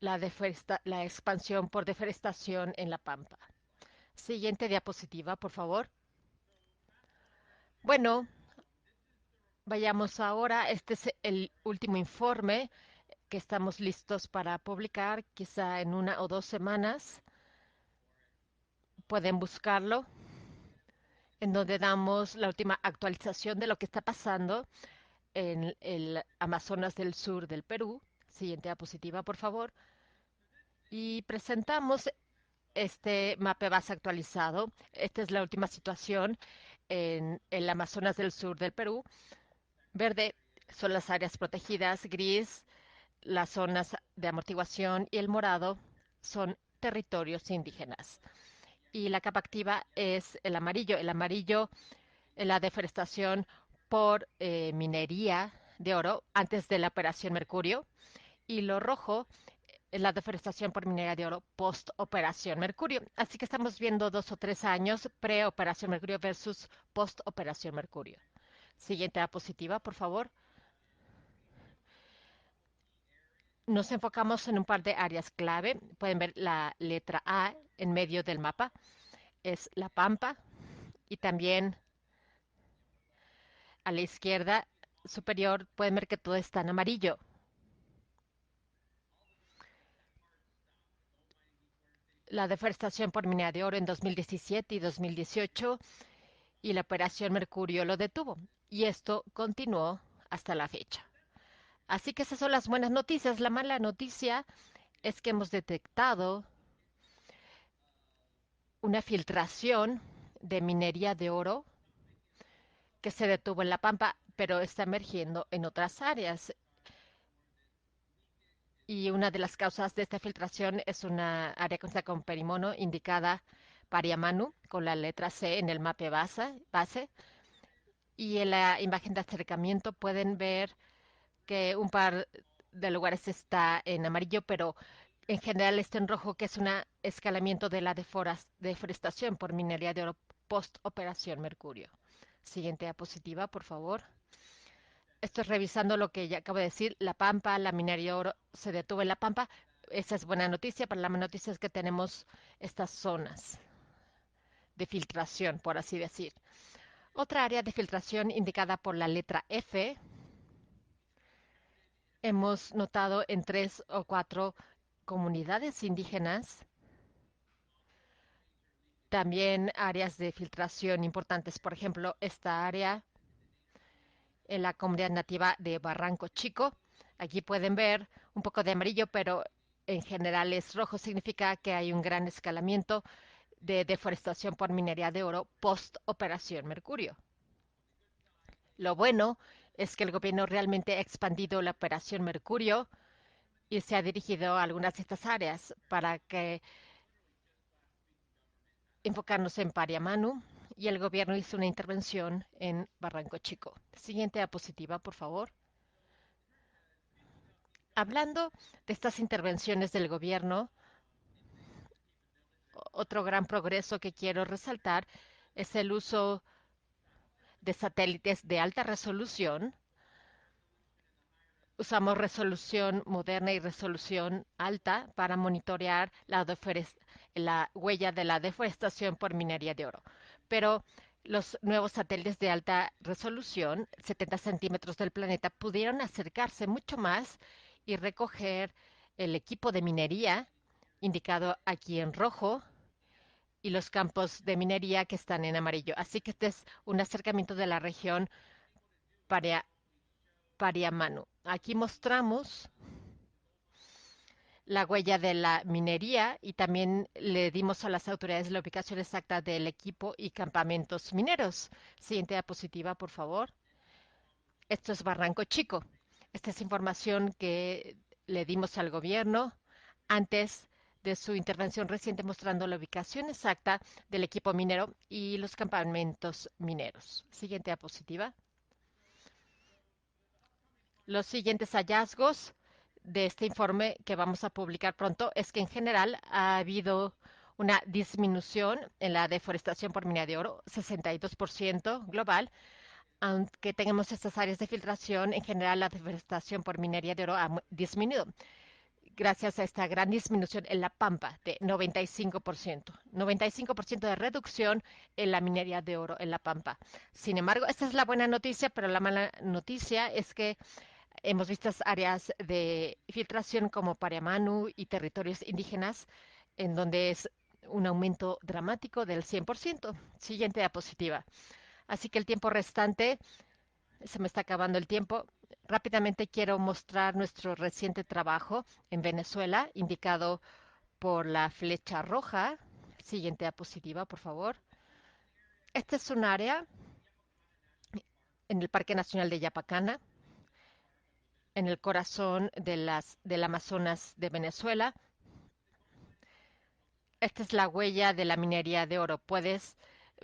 La expansión por deforestación en la Pampa. Siguiente diapositiva, por favor. Bueno, vayamos ahora. Este es el último informe que estamos listos para publicar, quizá en 1 o 2 semanas. Pueden buscarlo, en donde damos la última actualización de lo que está pasando en el Amazonas del sur del Perú. Siguiente diapositiva, por favor. Y presentamos este mapa base actualizado. Esta es la última situación en el Amazonas del sur del Perú. Verde son las áreas protegidas, gris las zonas de amortiguación y el morado son territorios indígenas. Y la capa activa es el amarillo. El amarillo, la deforestación por minería de oro antes de la Operación Mercurio. Y lo rojo, la deforestación por minería de oro post Operación Mercurio. Así que estamos viendo 2 o 3 años pre-Operación Mercurio versus post Operación Mercurio. Siguiente diapositiva, por favor. Nos enfocamos en un par de áreas clave. Pueden ver la letra A en medio del mapa. Es la Pampa y también a la izquierda superior pueden ver que todo está en amarillo. La deforestación por minería de oro en 2017 y 2018 y la Operación Mercurio lo detuvo. Y esto continuó hasta la fecha. Así que esas son las buenas noticias. La mala noticia es que hemos detectado una filtración de minería de oro que se detuvo en La Pampa, pero está emergiendo en otras áreas. Y una de las causas de esta filtración es una área conocida como Perimono, indicada Pariamanu, con la letra C en el mapa base. Y en la imagen de acercamiento pueden ver que un par de lugares está en amarillo, pero en general está en rojo, que es un escalamiento de la deforestación por minería de oro post Operación Mercurio. Siguiente diapositiva, por favor. Estoy revisando lo que ya acabo de decir. La Pampa, la minería de oro se detuvo en La Pampa. Esa es buena noticia, pero la mala noticia es que tenemos estas zonas de filtración, por así decir. Otra área de filtración indicada por la letra F, hemos notado en 3 o 4 comunidades indígenas, también áreas de filtración importantes. Por ejemplo, esta área en la comunidad nativa de Barranco Chico. Aquí pueden ver un poco de amarillo, pero en general es rojo. Significa que hay un gran escalamiento de deforestación por minería de oro post Operación Mercurio. Lo bueno es que el gobierno realmente ha expandido la Operación Mercurio y se ha dirigido a algunas de estas áreas para que enfocarnos en Pariamanu, y el gobierno hizo una intervención en Barranco Chico. Siguiente diapositiva, por favor. Hablando de estas intervenciones del gobierno, otro gran progreso que quiero resaltar es el uso de satélites de alta resolución. Usamos resolución moderna y resolución alta para monitorear la huella de la deforestación por minería de oro. Pero los nuevos satélites de alta resolución, 70 centímetros del planeta, pudieron acercarse mucho más y recoger el equipo de minería, indicado aquí en rojo, y los campos de minería que están en amarillo. Así que este es un acercamiento de la región para Pariamanu. Aquí mostramos la huella de la minería y también le dimos a las autoridades la ubicación exacta del equipo y campamentos mineros. Siguiente diapositiva, por favor. Esto es Barranco Chico. Esta es información que le dimos al gobierno antes de su intervención reciente, mostrando la ubicación exacta del equipo minero y los campamentos mineros. Siguiente diapositiva. Los siguientes hallazgos de este informe que vamos a publicar pronto es que en general ha habido una disminución en la deforestación por mina de oro, 62% global. Aunque tengamos estas áreas de filtración, en general la deforestación por minería de oro ha disminuido gracias a esta gran disminución en la pampa de 95%. 95% de reducción en la minería de oro en la pampa. Sin embargo, esta es la buena noticia, pero la mala noticia es que hemos visto áreas de filtración como Pariamanu y territorios indígenas, en donde es un aumento dramático del 100%. Siguiente diapositiva. Así que el tiempo restante, se me está acabando el tiempo. Rápidamente quiero mostrar nuestro reciente trabajo en Venezuela, indicado por la flecha roja. Siguiente diapositiva, por favor. Este es un área en el Parque Nacional de Yapacana, en el corazón del Amazonas de Venezuela. Esta es la huella de la minería de oro. Podemos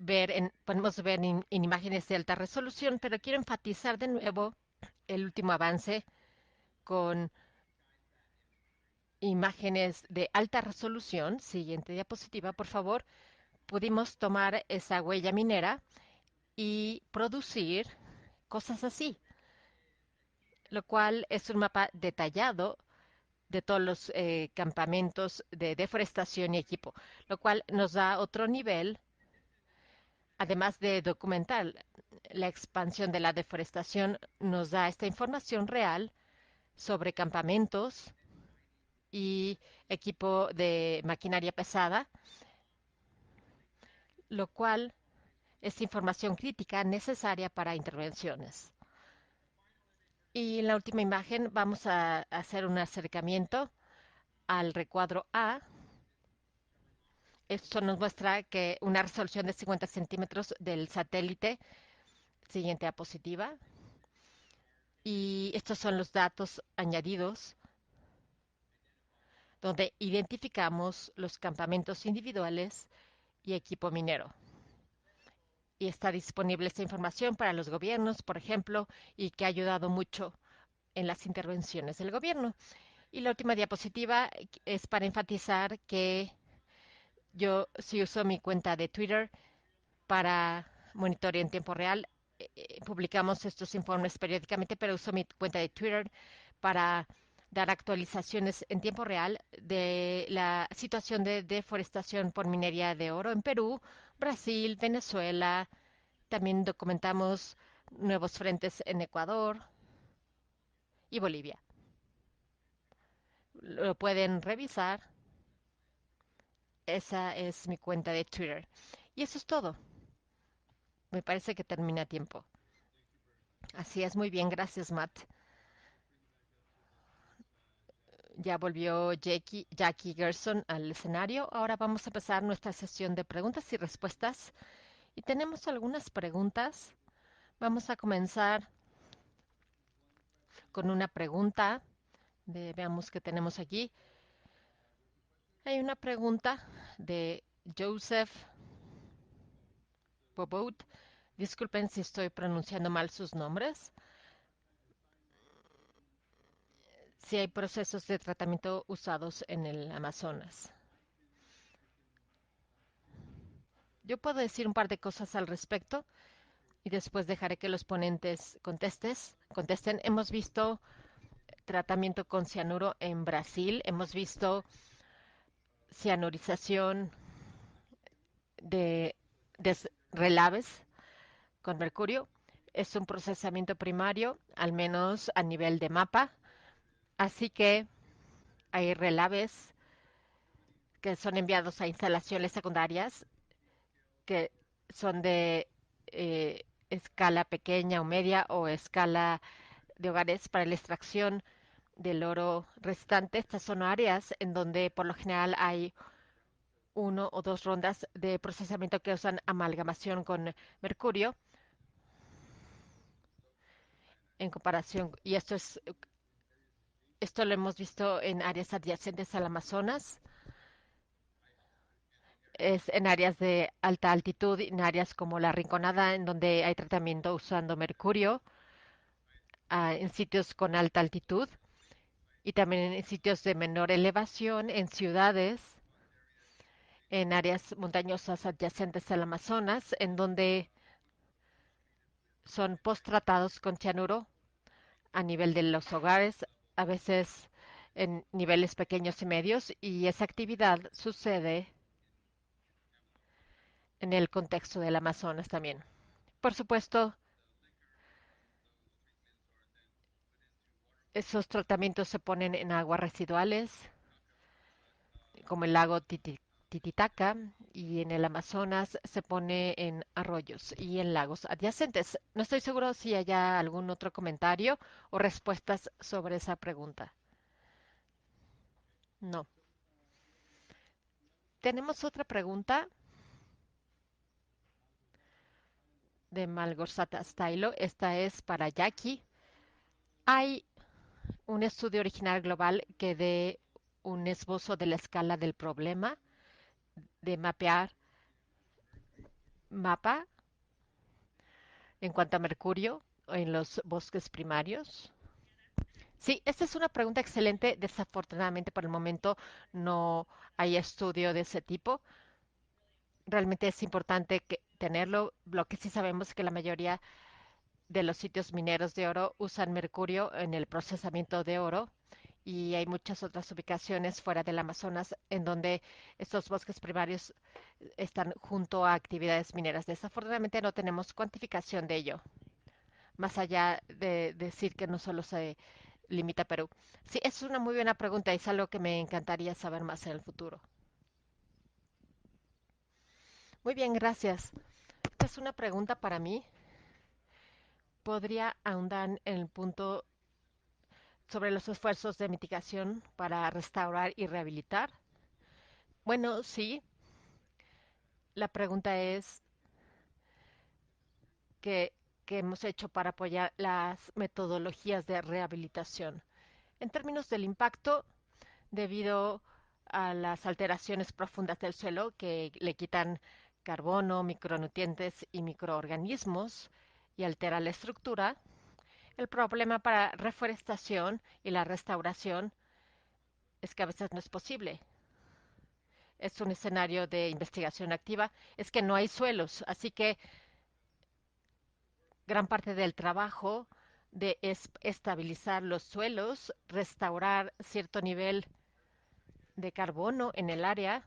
ver en imágenes de alta resolución, pero quiero enfatizar de nuevo el último avance con imágenes de alta resolución. Siguiente diapositiva, por favor. Pudimos tomar esa huella minera y producir cosas así, lo cual es un mapa detallado de todos los campamentos de deforestación y equipo, lo cual nos da otro nivel, además de documentar la expansión de la deforestación, nos da esta información real sobre campamentos y equipo de maquinaria pesada, lo cual es información crítica necesaria para intervenciones. Y en la última imagen vamos a hacer un acercamiento al recuadro A. Esto nos muestra que una resolución de 50 centímetros del satélite, siguiente diapositiva. Y estos son los datos añadidos, donde identificamos los campamentos individuales y equipo minero. Y está disponible esta información para los gobiernos, por ejemplo, y que ha ayudado mucho en las intervenciones del gobierno. Y la última diapositiva es para enfatizar que yo sí uso mi cuenta de Twitter para monitoreo en tiempo real. Publicamos estos informes periódicamente, pero uso mi cuenta de Twitter para dar actualizaciones en tiempo real de la situación de deforestación por minería de oro en Perú, Brasil, Venezuela. También documentamos nuevos frentes en Ecuador y Bolivia. Lo pueden revisar. Esa es mi cuenta de Twitter. Y eso es todo. Me parece que termina a tiempo. Así es, muy bien, gracias, Matt. Ya volvió Jackie Gerson al escenario. Ahora vamos a empezar nuestra sesión de preguntas y respuestas. Y tenemos algunas preguntas. Vamos a comenzar con una pregunta. Veamos qué tenemos aquí. Hay una pregunta de Joseph Bobot. Disculpen si estoy pronunciando mal sus nombres. Si hay procesos de tratamiento usados en el Amazonas. Yo puedo decir un par de cosas al respecto y después dejaré que los ponentes contesten. Hemos visto tratamiento con cianuro en Brasil, hemos visto cianurización de relaves con mercurio. Es un procesamiento primario, al menos a nivel de mapa. Así que hay relaves que son enviados a instalaciones secundarias que son de escala pequeña o media o escala de hogares para la extracción del oro restante. Estas son áreas en donde por lo general hay uno o dos rondas de procesamiento que usan amalgamación con mercurio en comparación, y esto lo hemos visto en áreas adyacentes al Amazonas, es en áreas de alta altitud, en áreas como la Rinconada, en donde hay tratamiento usando mercurio, en sitios con alta altitud y también en sitios de menor elevación, en ciudades, en áreas montañosas adyacentes al Amazonas, en donde son post-tratados con cianuro a nivel de los hogares, a veces en niveles pequeños y medios, y esa actividad sucede en el contexto del Amazonas también. Por supuesto, esos tratamientos se ponen en aguas residuales, como el lago Titicaca, y en el Amazonas se pone en arroyos y en lagos adyacentes. No estoy seguro si haya algún otro comentario o respuestas sobre esa pregunta. No. Tenemos otra pregunta de Malgorzata Stylo. Esta es para Jackie. Hay un estudio original global que dé un esbozo de la escala del problema de mapear mapa en cuanto a mercurio en los bosques primarios. Sí, esta es una pregunta excelente. Desafortunadamente, por el momento no hay estudio de ese tipo. Realmente es importante tenerlo. Lo que sí sabemos es que la mayoría de los sitios mineros de oro usan mercurio en el procesamiento de oro y hay muchas otras ubicaciones fuera del Amazonas en donde estos bosques primarios están junto a actividades mineras. Desafortunadamente no tenemos cuantificación de ello, más allá de decir que no solo se limita a Perú. Sí, es una muy buena pregunta y es algo que me encantaría saber más en el futuro. Muy bien, gracias. Esta es una pregunta para mí. ¿Podría ahondar en el punto sobre los esfuerzos de mitigación para restaurar y rehabilitar? Bueno, sí. La pregunta es qué, qué hemos hecho para apoyar las metodologías de rehabilitación. En términos del impacto, debido a las alteraciones profundas del suelo que le quitan carbono, micronutrientes y microorganismos y altera la estructura, el problema para reforestación y la restauración es que a veces no es posible. Es un escenario de investigación activa, es que no hay suelos, así que gran parte del trabajo de estabilizar los suelos, restaurar cierto nivel de carbono en el área,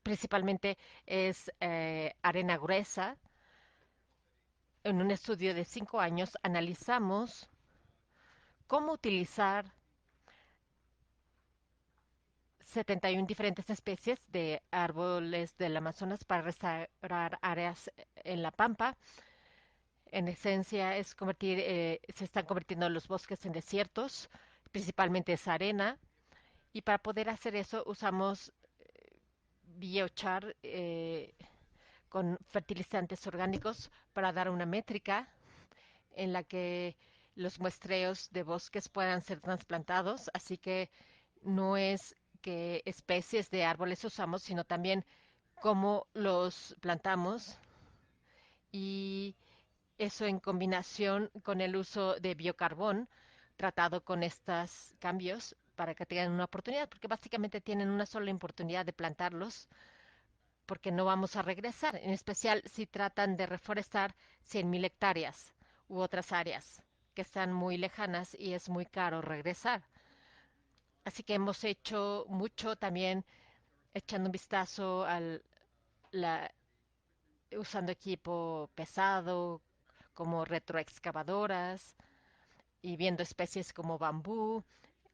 principalmente es arena gruesa. En un estudio de 5 años analizamos cómo utilizar 71 diferentes especies de árboles del Amazonas para restaurar áreas en la pampa. En esencia, se están convirtiendo los bosques en desiertos, principalmente es arena, y para poder hacer eso usamos biochar con fertilizantes orgánicos para dar una métrica en la que los muestreos de bosques puedan ser trasplantados, así que no es qué especies de árboles usamos, sino también cómo los plantamos y eso en combinación con el uso de biocarbón tratado con estos cambios para que tengan una oportunidad, porque básicamente tienen una sola oportunidad de plantarlos, porque no vamos a regresar, en especial si tratan de reforestar 100.000 hectáreas u otras áreas que están muy lejanas y es muy caro regresar. Así que hemos hecho mucho también echando un vistazo usando equipo pesado como retroexcavadoras y viendo especies como bambú,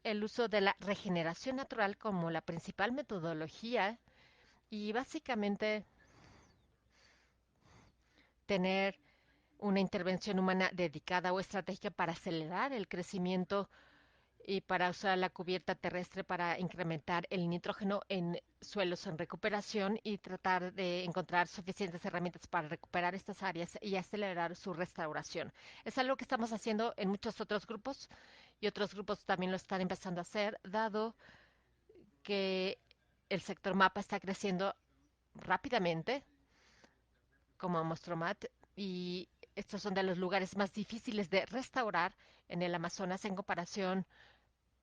el uso de la regeneración natural como la principal metodología y básicamente tener una intervención humana dedicada o estratégica para acelerar el crecimiento y para usar la cubierta terrestre para incrementar el nitrógeno en suelos en recuperación y tratar de encontrar suficientes herramientas para recuperar estas áreas y acelerar su restauración. Es algo que estamos haciendo en muchos otros grupos y otros grupos también lo están empezando a hacer, dado que el sector MAPA está creciendo rápidamente, como mostró Matt, y estos son de los lugares más difíciles de restaurar en el Amazonas en comparación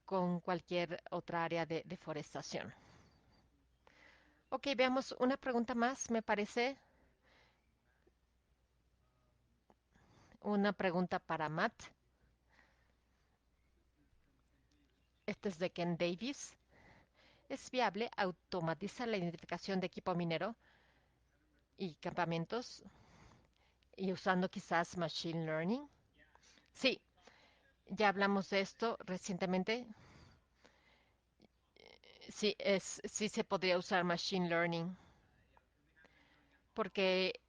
con cualquier otra área de deforestación. Ok, veamos una pregunta más, me parece. Una pregunta para Matt. Este es de Ken Davis. ¿Es viable automatizar la identificación de equipo minero y campamentos y usando quizás Machine Learning? Sí, ya hablamos de esto recientemente. Sí se podría usar Machine Learning porque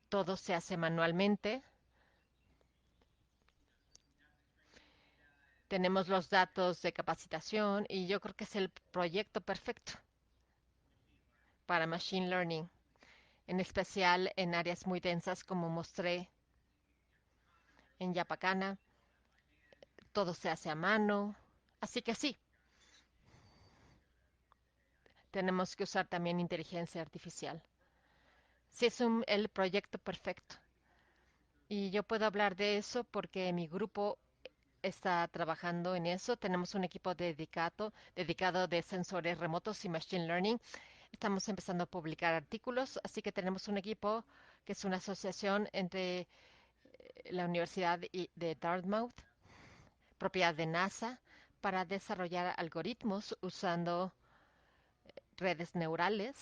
todo se hace manualmente. Tenemos los datos de capacitación y yo creo que es el proyecto perfecto para Machine Learning, en especial en áreas muy densas como mostré en Yapacana. Todo se hace a mano. Así que sí, tenemos que usar también inteligencia artificial. Sí, es el proyecto perfecto. Y yo puedo hablar de eso porque mi grupo está trabajando en eso. Tenemos un equipo dedicado de sensores remotos y Machine Learning. Estamos empezando a publicar artículos, así que tenemos un equipo que es una asociación entre la Universidad de Dartmouth, propiedad de NASA, para desarrollar algoritmos usando redes neurales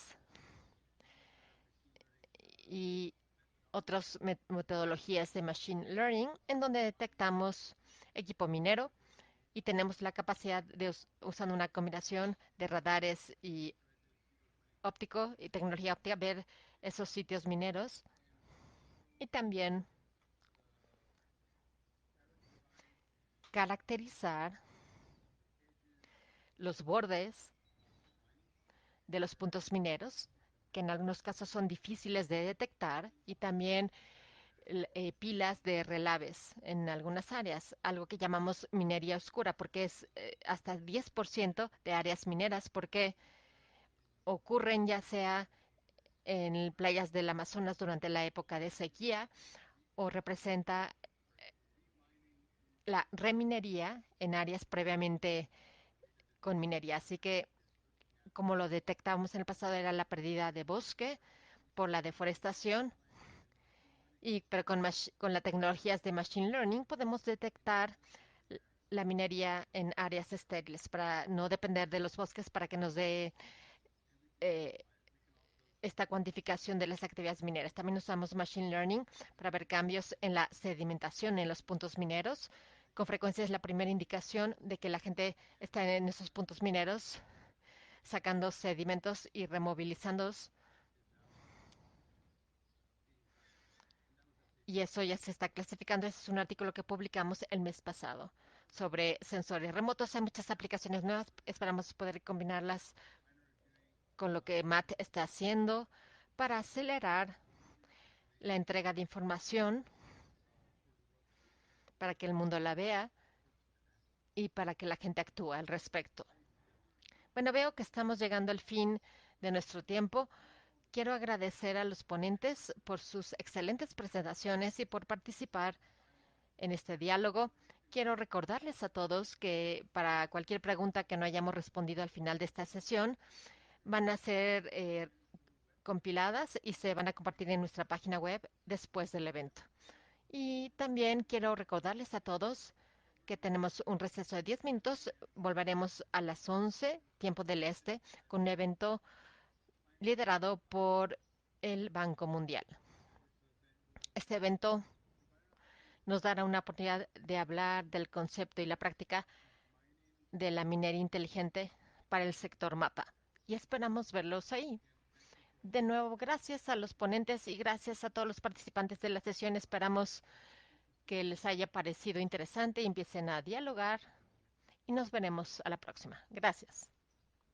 y otras metodologías de Machine Learning, en donde detectamos equipo minero y tenemos la capacidad de, usando una combinación de radares y óptico y tecnología óptica, ver esos sitios mineros y también caracterizar los bordes de los puntos mineros, que en algunos casos son difíciles de detectar, y también pilas de relaves en algunas áreas, algo que llamamos minería oscura, porque es hasta 10% de áreas mineras, porque ocurren ya sea en playas del Amazonas durante la época de sequía o representa la reminería en áreas previamente con minería. Así que, como lo detectamos en el pasado, era la pérdida de bosque por la deforestación, pero con las tecnologías de Machine Learning podemos detectar la minería en áreas estériles para no depender de los bosques para que nos dé eh, esta cuantificación de las actividades mineras. También usamos Machine Learning para ver cambios en la sedimentación en los puntos mineros. Con frecuencia es la primera indicación de que la gente está en esos puntos mineros sacando sedimentos y removilizándolos. Y eso ya se está clasificando. Ese es un artículo que publicamos el mes pasado sobre sensores remotos. Hay muchas aplicaciones nuevas. Esperamos poder combinarlas con lo que Matt está haciendo para acelerar la entrega de información, para que el mundo la vea y para que la gente actúe al respecto. Bueno, veo que estamos llegando al fin de nuestro tiempo. Quiero agradecer a los ponentes por sus excelentes presentaciones y por participar en este diálogo. Quiero recordarles a todos que para cualquier pregunta que no hayamos respondido al final de esta sesión, van a ser compiladas y se van a compartir en nuestra página web después del evento. Y también quiero recordarles a todos que tenemos un receso de 10 minutos. Volveremos a las 11, tiempo del este, con un evento liderado por el Banco Mundial. Este evento nos dará una oportunidad de hablar del concepto y la práctica de la minería inteligente para el sector mapa. Y esperamos verlos ahí. De nuevo, gracias a los ponentes y gracias a todos los participantes de la sesión. Esperamos que les haya parecido interesante y empiecen a dialogar y nos veremos a la próxima. Gracias.